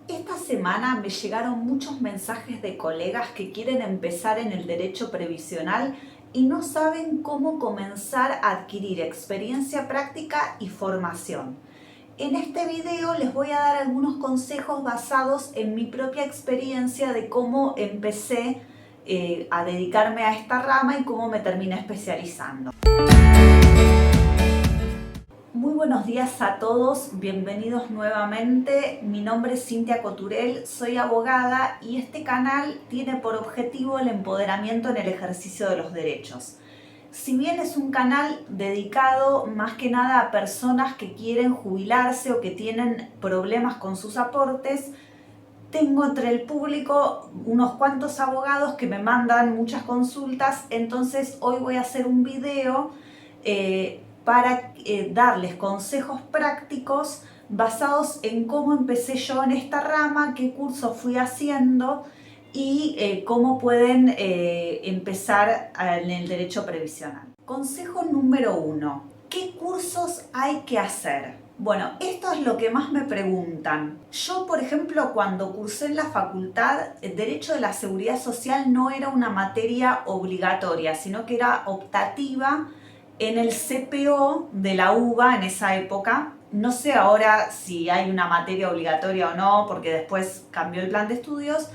Esta semana me llegaron muchos mensajes de colegas que quieren empezar en el derecho previsional y no saben cómo comenzar a adquirir experiencia práctica y formación. En este video les voy a dar algunos consejos basados en mi propia experiencia de cómo empecé a dedicarme a esta rama y cómo me terminé especializando. Muy buenos días a todos, bienvenidos nuevamente. Mi nombre es Cintia Coturel, soy abogada y este canal tiene por objetivo el empoderamiento en el ejercicio de los derechos. Si bien es un canal dedicado más que nada a personas que quieren jubilarse o que tienen problemas con sus aportes, tengo entre el público unos cuantos abogados que me mandan muchas consultas, entonces hoy voy a hacer un video para darles consejos prácticos basados en cómo empecé yo en esta rama, qué cursos fui haciendo y cómo pueden empezar en el derecho previsional. Consejo número 1. ¿Qué cursos hay que hacer? Bueno, esto es lo que más me preguntan. Yo, por ejemplo, cuando cursé en la facultad, el Derecho de la Seguridad Social no era una materia obligatoria, sino que era optativa en el CPO de la UBA en esa época. No sé ahora si hay una materia obligatoria o no, porque después cambió el plan de estudios,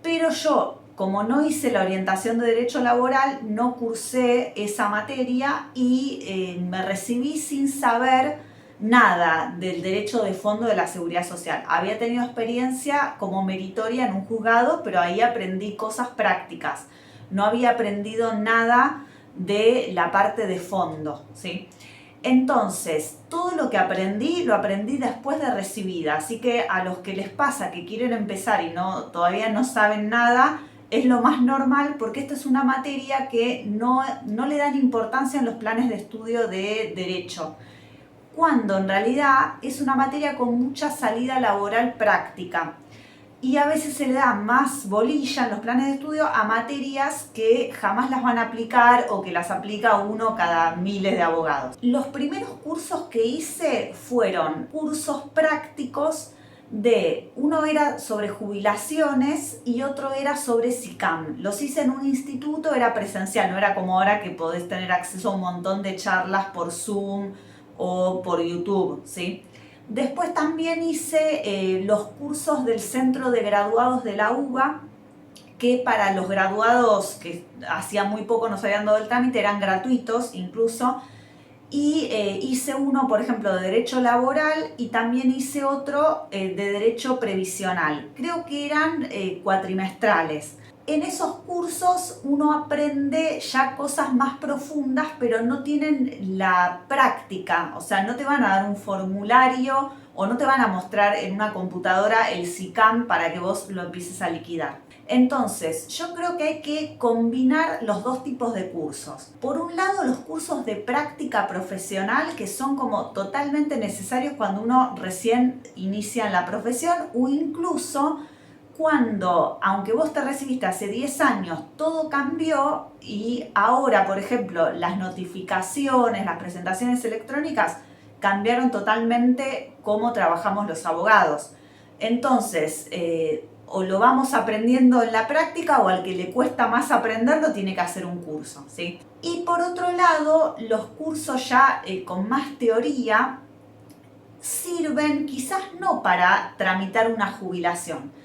pero yo, como no hice la orientación de Derecho Laboral, no cursé esa materia y me recibí sin saber nada del derecho de fondo de la seguridad social. Había tenido experiencia como meritoria en un juzgado, pero ahí aprendí cosas prácticas. No había aprendido nada de la parte de fondo, ¿sí? Entonces, todo lo que aprendí, lo aprendí después de recibida. Así que a los que les pasa que quieren empezar y todavía no saben nada, es lo más normal porque esta es una materia que no le dan importancia en los planes de estudio de derecho, cuando en realidad es una materia con mucha salida laboral práctica. Y a veces se le da más bolilla en los planes de estudio a materias que jamás las van a aplicar o que las aplica uno cada miles de abogados. Los primeros cursos que hice fueron cursos prácticos uno era sobre jubilaciones y otro era sobre SICAM. Los hice en un instituto, era presencial, no era como ahora que podés tener acceso a un montón de charlas por Zoom o por YouTube, ¿sí? Después también hice los cursos del Centro de Graduados de la UBA, que para los graduados que hacía muy poco nos habían dado el trámite eran gratuitos incluso. Y hice uno, por ejemplo, de Derecho Laboral y también hice otro de Derecho Previsional. Creo que eran cuatrimestrales. En esos cursos uno aprende ya cosas más profundas, pero no tienen la práctica, o sea, no te van a dar un formulario o no te van a mostrar en una computadora el SICAM para que vos lo empieces a liquidar. Entonces, yo creo que hay que combinar los dos tipos de cursos. Por un lado, los cursos de práctica profesional, que son como totalmente necesarios cuando uno recién inicia en la profesión o incluso cuando, aunque vos te recibiste hace 10 años, todo cambió y ahora, por ejemplo, las notificaciones, las presentaciones electrónicas cambiaron totalmente cómo trabajamos los abogados. Entonces, o lo vamos aprendiendo en la práctica o al que le cuesta más aprenderlo tiene que hacer un curso, ¿sí? Y por otro lado, los cursos ya con más teoría sirven quizás no para tramitar una jubilación.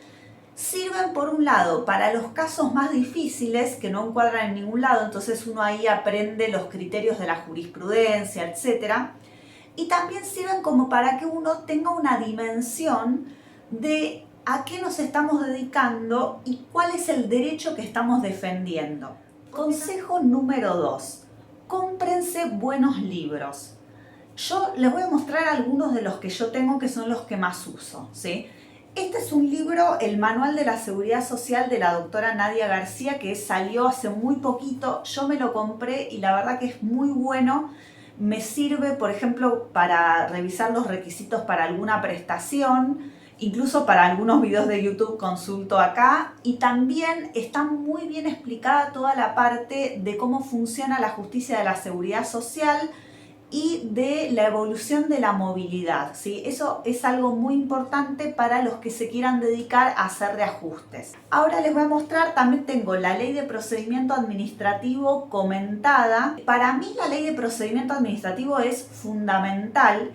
Sirven por un lado para los casos más difíciles que no encuadran en ningún lado, entonces uno ahí aprende los criterios de la jurisprudencia, etc. Y también sirven como para que uno tenga una dimensión de a qué nos estamos dedicando y cuál es el derecho que estamos defendiendo. Consejo número 2. Cómprense buenos libros. Yo les voy a mostrar algunos de los que yo tengo que son los que más uso, ¿sí? Este es un libro, el Manual de la Seguridad Social de la doctora Nadia García, que salió hace muy poquito. Yo me lo compré y la verdad que es muy bueno. Me sirve, por ejemplo, para revisar los requisitos para alguna prestación, incluso para algunos videos de YouTube consulto acá. Y también está muy bien explicada toda la parte de cómo funciona la justicia de la seguridad social y de la evolución de la movilidad, ¿sí? Eso es algo muy importante para los que se quieran dedicar a hacer reajustes. Ahora les voy a mostrar, también tengo la ley de procedimiento administrativo comentada. Para mí la ley de procedimiento administrativo es fundamental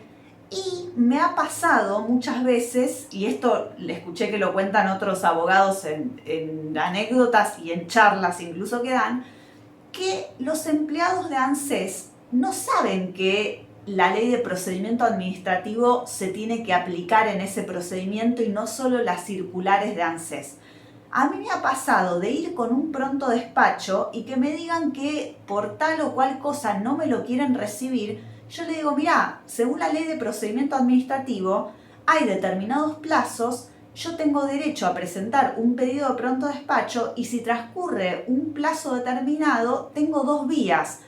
y me ha pasado muchas veces, y esto le escuché que lo cuentan otros abogados en anécdotas y en charlas incluso que dan, que los empleados de ANSES no saben que la ley de procedimiento administrativo se tiene que aplicar en ese procedimiento y no solo las circulares de ANSES. A mí me ha pasado de ir con un pronto despacho y que me digan que por tal o cual cosa no me lo quieren recibir. Yo le digo, mirá, según la ley de procedimiento administrativo hay determinados plazos. Yo tengo derecho a presentar un pedido de pronto despacho y si transcurre un plazo determinado, tengo dos vías.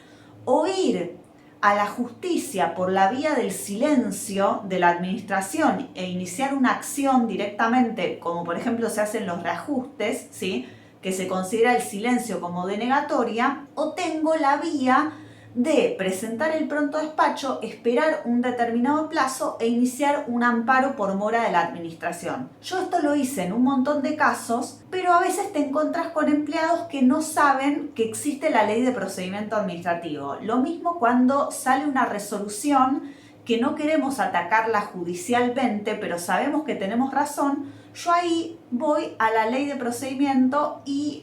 O ir a la justicia por la vía del silencio de la administración e iniciar una acción directamente, como por ejemplo se hacen los reajustes, ¿sí? Que se considera el silencio como denegatoria, o tengo la vía de presentar el pronto despacho, esperar un determinado plazo e iniciar un amparo por mora de la administración. Yo esto lo hice en un montón de casos, pero a veces te encuentras con empleados que no saben que existe la ley de procedimiento administrativo. Lo mismo cuando sale una resolución que no queremos atacarla judicialmente, pero sabemos que tenemos razón. Yo ahí voy a la ley de procedimiento y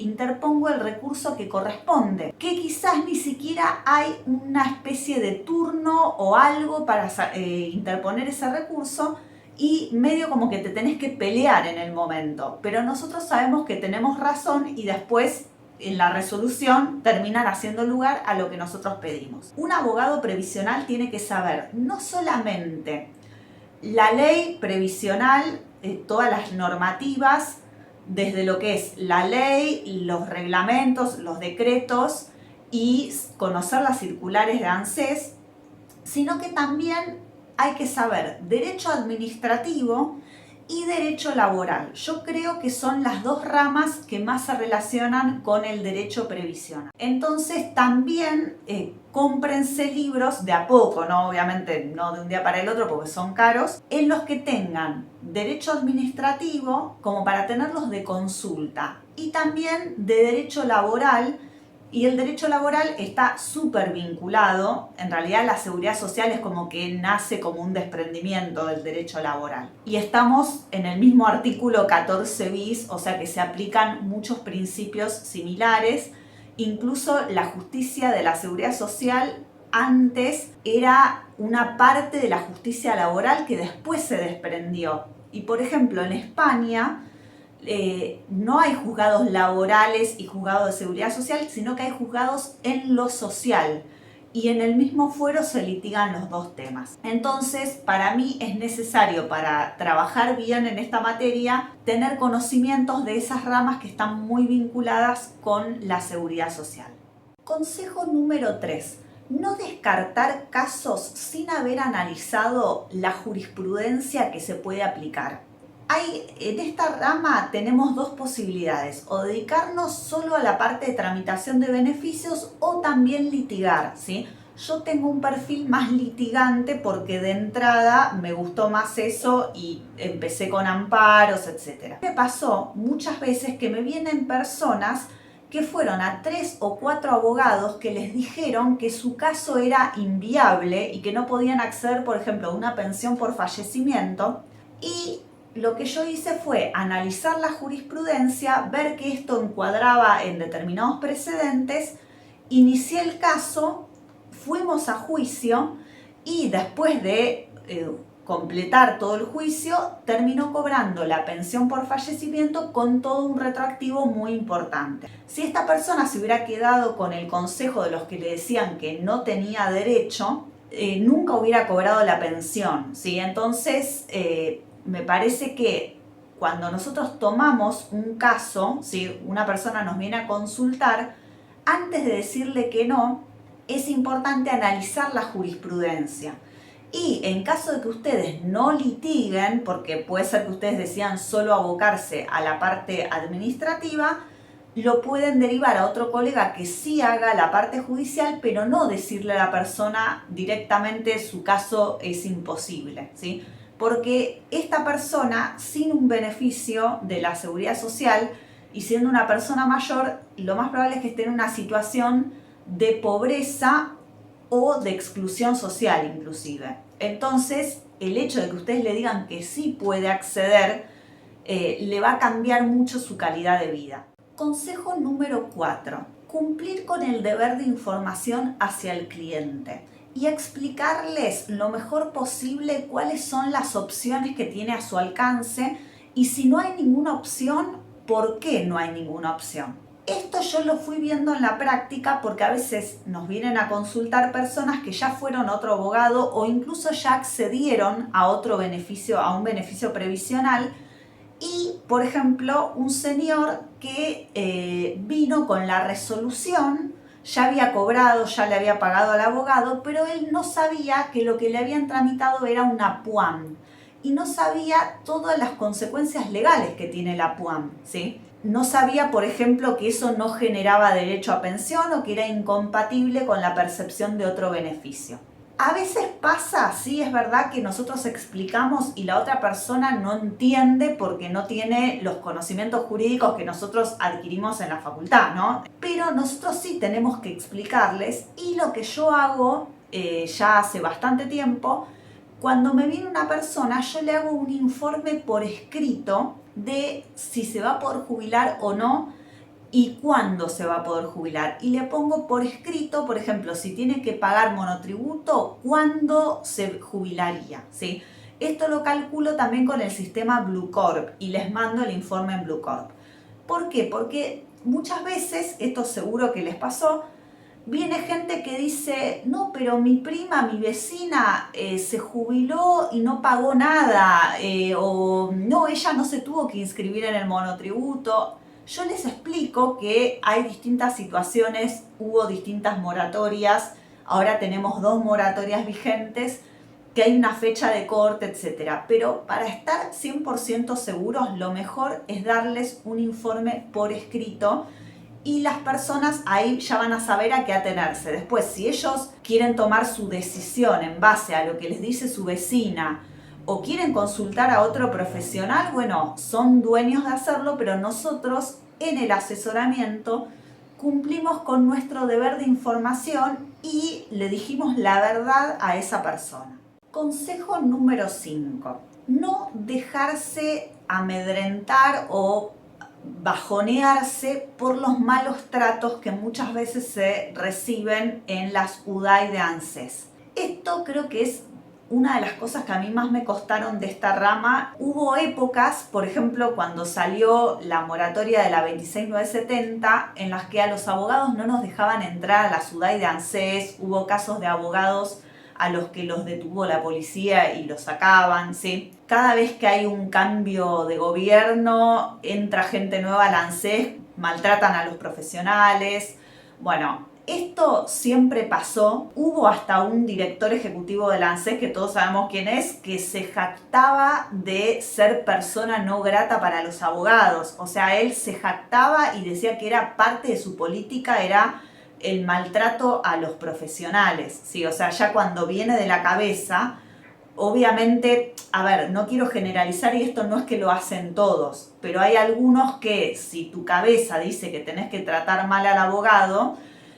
interpongo el recurso que corresponde, que quizás ni siquiera hay una especie de turno o algo para interponer ese recurso y medio como que te tenés que pelear en el momento, pero nosotros sabemos que tenemos razón y después en la resolución terminan haciendo lugar a lo que nosotros pedimos. Un abogado previsional tiene que saber no solamente la ley previsional, todas las normativas, desde lo que es la ley, los reglamentos, los decretos y conocer las circulares de ANSES, sino que también hay que saber derecho administrativo y derecho laboral. Yo creo que son las dos ramas que más se relacionan con el derecho previsional. Entonces también cómprense libros de a poco, ¿no? Obviamente no de un día para el otro porque son caros, en los que tengan derecho administrativo como para tenerlos de consulta y también de derecho laboral. Y el derecho laboral está súper vinculado, en realidad la seguridad social es como que nace como un desprendimiento del derecho laboral. Y estamos en el mismo artículo 14 bis, o sea que se aplican muchos principios similares. Incluso la justicia de la seguridad social antes era una parte de la justicia laboral que después se desprendió. Y por ejemplo en España no hay juzgados laborales y juzgados de seguridad social, sino que hay juzgados en lo social y en el mismo fuero se litigan los dos temas. Entonces, para mí es necesario para trabajar bien en esta materia tener conocimientos de esas ramas que están muy vinculadas con la seguridad social. Consejo número 3. No descartar casos sin haber analizado la jurisprudencia que se puede aplicar. En esta rama tenemos dos posibilidades, o dedicarnos solo a la parte de tramitación de beneficios o también litigar, ¿sí? Yo tengo un perfil más litigante porque de entrada me gustó más eso y empecé con amparos, etc. Me pasó muchas veces que me vienen personas que fueron a 3 o 4 abogados que les dijeron que su caso era inviable y que no podían acceder, por ejemplo, a una pensión por fallecimiento y lo que yo hice fue analizar la jurisprudencia, ver que esto encuadraba en determinados precedentes, inicié el caso, fuimos a juicio y después de completar todo el juicio, terminó cobrando la pensión por fallecimiento con todo un retroactivo muy importante. Si esta persona se hubiera quedado con el consejo de los que le decían que no tenía derecho, nunca hubiera cobrado la pensión, ¿sí? Entonces, me parece que cuando nosotros tomamos un caso, si una persona nos viene a consultar, antes de decirle que no, es importante analizar la jurisprudencia. Y en caso de que ustedes no litiguen, porque puede ser que ustedes decidan solo abocarse a la parte administrativa, lo pueden derivar a otro colega que sí haga la parte judicial, pero no decirle a la persona directamente su caso es imposible, ¿sí? Porque esta persona, sin un beneficio de la seguridad social y siendo una persona mayor, lo más probable es que esté en una situación de pobreza o de exclusión social inclusive. Entonces, el hecho de que ustedes le digan que sí puede acceder, le va a cambiar mucho su calidad de vida. Consejo número 4. Cumplir con el deber de información hacia el cliente y explicarles lo mejor posible cuáles son las opciones que tiene a su alcance y si no hay ninguna opción, ¿por qué no hay ninguna opción? Esto yo lo fui viendo en la práctica porque a veces nos vienen a consultar personas que ya fueron a otro abogado o incluso ya accedieron a otro beneficio, a un beneficio previsional. Y, por ejemplo, un señor que vino con la resolución, ya había cobrado, ya le había pagado al abogado, pero él no sabía que lo que le habían tramitado era una PUAM y no sabía todas las consecuencias legales que tiene la PUAM, ¿sí? No sabía, por ejemplo, que eso no generaba derecho a pensión o que era incompatible con la percepción de otro beneficio. A veces pasa, sí, es verdad que nosotros explicamos y la otra persona no entiende porque no tiene los conocimientos jurídicos que nosotros adquirimos en la facultad, ¿no? Pero nosotros sí tenemos que explicarles y lo que yo hago ya hace bastante tiempo, cuando me viene una persona, yo le hago un informe por escrito de si se va a poder jubilar o no y cuándo se va a poder jubilar. Y le pongo por escrito, por ejemplo, si tiene que pagar monotributo, cuándo se jubilaría, ¿sí? Esto lo calculo también con el sistema Blue Corp y les mando el informe en Blue Corp. ¿Por qué? Porque muchas veces, esto seguro que les pasó, viene gente que dice, no, pero mi prima, mi vecina se jubiló y no pagó nada, o no, ella no se tuvo que inscribir en el monotributo. Yo les explico que hay distintas situaciones, hubo distintas moratorias, ahora tenemos 2 moratorias vigentes, que hay una fecha de corte, etc. Pero para estar 100% seguros, lo mejor es darles un informe por escrito y las personas ahí ya van a saber a qué atenerse. Después, si ellos quieren tomar su decisión en base a lo que les dice su vecina o quieren consultar a otro profesional, bueno, son dueños de hacerlo, pero nosotros en el asesoramiento cumplimos con nuestro deber de información y le dijimos la verdad a esa persona. Consejo número 5. No dejarse amedrentar o bajonearse por los malos tratos que muchas veces se reciben en las UDAI de ANSES. Esto creo que es una de las cosas que a mí más me costaron de esta rama. Hubo épocas, por ejemplo, cuando salió la moratoria de la 26970, en las que a los abogados no nos dejaban entrar a la UDAI de ANSES. Hubo casos de abogados a los que los detuvo la policía y los sacaban, ¿sí? Cada vez que hay un cambio de gobierno, entra gente nueva al ANSES, maltratan a los profesionales. Bueno, esto siempre pasó. Hubo hasta un director ejecutivo del ANSES, que todos sabemos quién es, que se jactaba de ser persona no grata para los abogados. O sea, él se jactaba y decía que era parte de su política, era el maltrato a los profesionales, ¿sí? O sea, ya cuando viene de la cabeza, obviamente, a ver, no quiero generalizar y esto no es que lo hacen todos, pero hay algunos que si tu cabeza dice que tenés que tratar mal al abogado,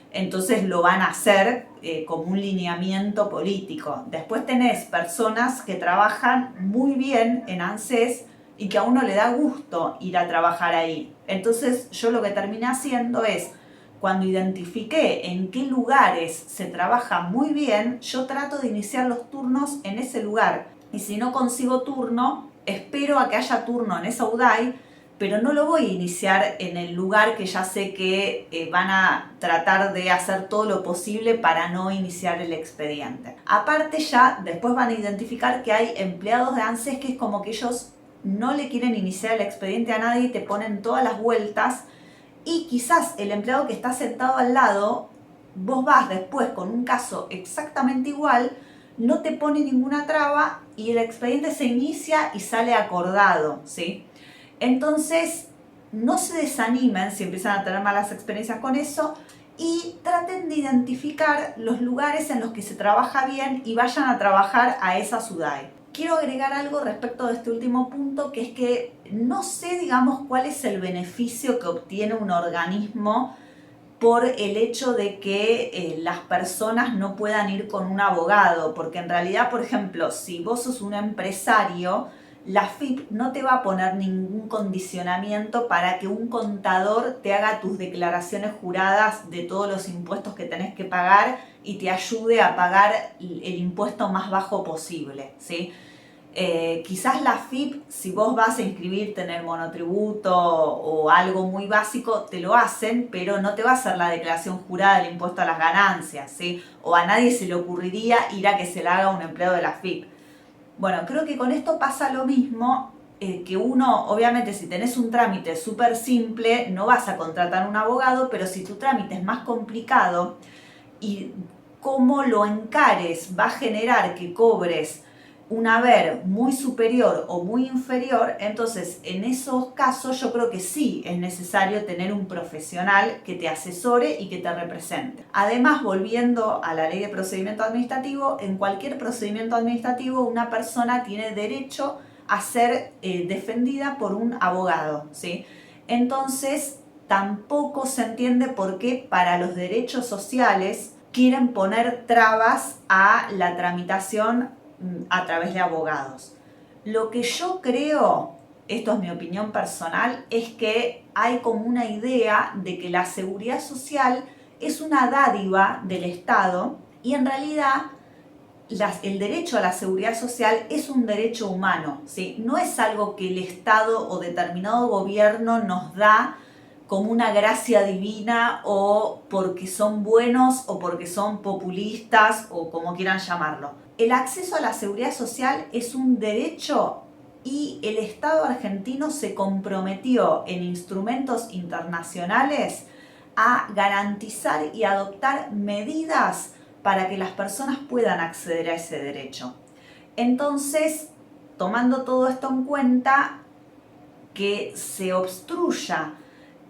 entonces lo van a hacer como un lineamiento político. Después tenés personas que trabajan muy bien en ANSES y que a uno le da gusto ir a trabajar ahí. Entonces yo lo que terminé haciendo es, cuando identifiqué en qué lugares se trabaja muy bien, yo trato de iniciar los turnos en ese lugar. Y si no consigo turno, espero a que haya turno en esa UDAI, pero no lo voy a iniciar en el lugar que ya sé que van a tratar de hacer todo lo posible para no iniciar el expediente. Aparte ya, después van a identificar que hay empleados de ANSES que es como que ellos no le quieren iniciar el expediente a nadie y te ponen todas las vueltas. Y quizás el empleado que está sentado al lado, vos vas después con un caso exactamente igual, no te pone ninguna traba y el expediente se inicia y sale acordado, ¿sí? Entonces, no se desanimen si empiezan a tener malas experiencias con eso y traten de identificar los lugares en los que se trabaja bien y vayan a trabajar a esa SUDAI. Quiero agregar algo respecto de este último punto, que es que no sé, digamos, cuál es el beneficio que obtiene un organismo por el hecho de que las personas no puedan ir con un abogado, porque en realidad, por ejemplo, si vos sos un empresario, la AFIP no te va a poner ningún condicionamiento para que un contador te haga tus declaraciones juradas de todos los impuestos que tenés que pagar y te ayude a pagar el impuesto más bajo posible, ¿sí? Quizás la AFIP, si vos vas a inscribirte en el monotributo o algo muy básico, te lo hacen, pero no te va a hacer la declaración jurada del impuesto a las ganancias, ¿sí? O a nadie se le ocurriría ir a que se la haga un empleado de la AFIP. Bueno, creo que con esto pasa lo mismo, que uno, obviamente, si tenés un trámite súper simple, no vas a contratar un abogado, pero si tu trámite es más complicado y cómo lo encares va a generar que cobres un haber muy superior o muy inferior, entonces en esos casos yo creo que sí es necesario tener un profesional que te asesore y que te represente. Además, volviendo a la ley de procedimiento administrativo, en cualquier procedimiento administrativo una persona tiene derecho a ser defendida por un abogado, ¿sí? Entonces, tampoco se entiende por qué para los derechos sociales quieren poner trabas a la tramitación a través de abogados. Lo que yo creo, esto es mi opinión personal, es que hay como una idea de que la seguridad social es una dádiva del Estado y en realidad el derecho a la seguridad social es un derecho humano, ¿sí? No es algo que el Estado o determinado gobierno nos da como una gracia divina o porque son buenos o porque son populistas o como quieran llamarlo. El acceso a la seguridad social es un derecho y el Estado argentino se comprometió en instrumentos internacionales a garantizar y adoptar medidas para que las personas puedan acceder a ese derecho. Entonces, tomando todo esto en cuenta, que se obstruya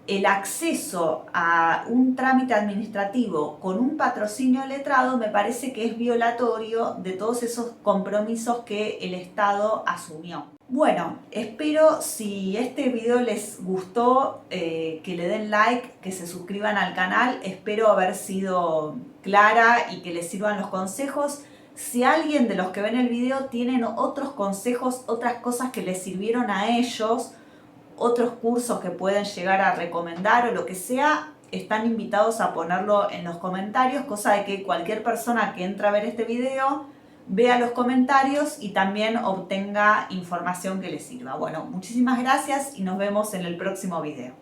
el acceso a un trámite administrativo con un patrocinio letrado me parece que es violatorio de todos esos compromisos que el Estado asumió. Bueno, espero si este video les gustó que le den like, que se suscriban al canal. Espero haber sido clara y que les sirvan los consejos. Si alguien de los que ven el video tienen otros consejos, otras cosas que les sirvieron a ellos, otros cursos que pueden llegar a recomendar o lo que sea, están invitados a ponerlo en los comentarios, cosa de que cualquier persona que entre a ver este video vea los comentarios y también obtenga información que les sirva. Bueno, muchísimas gracias y nos vemos en el próximo video.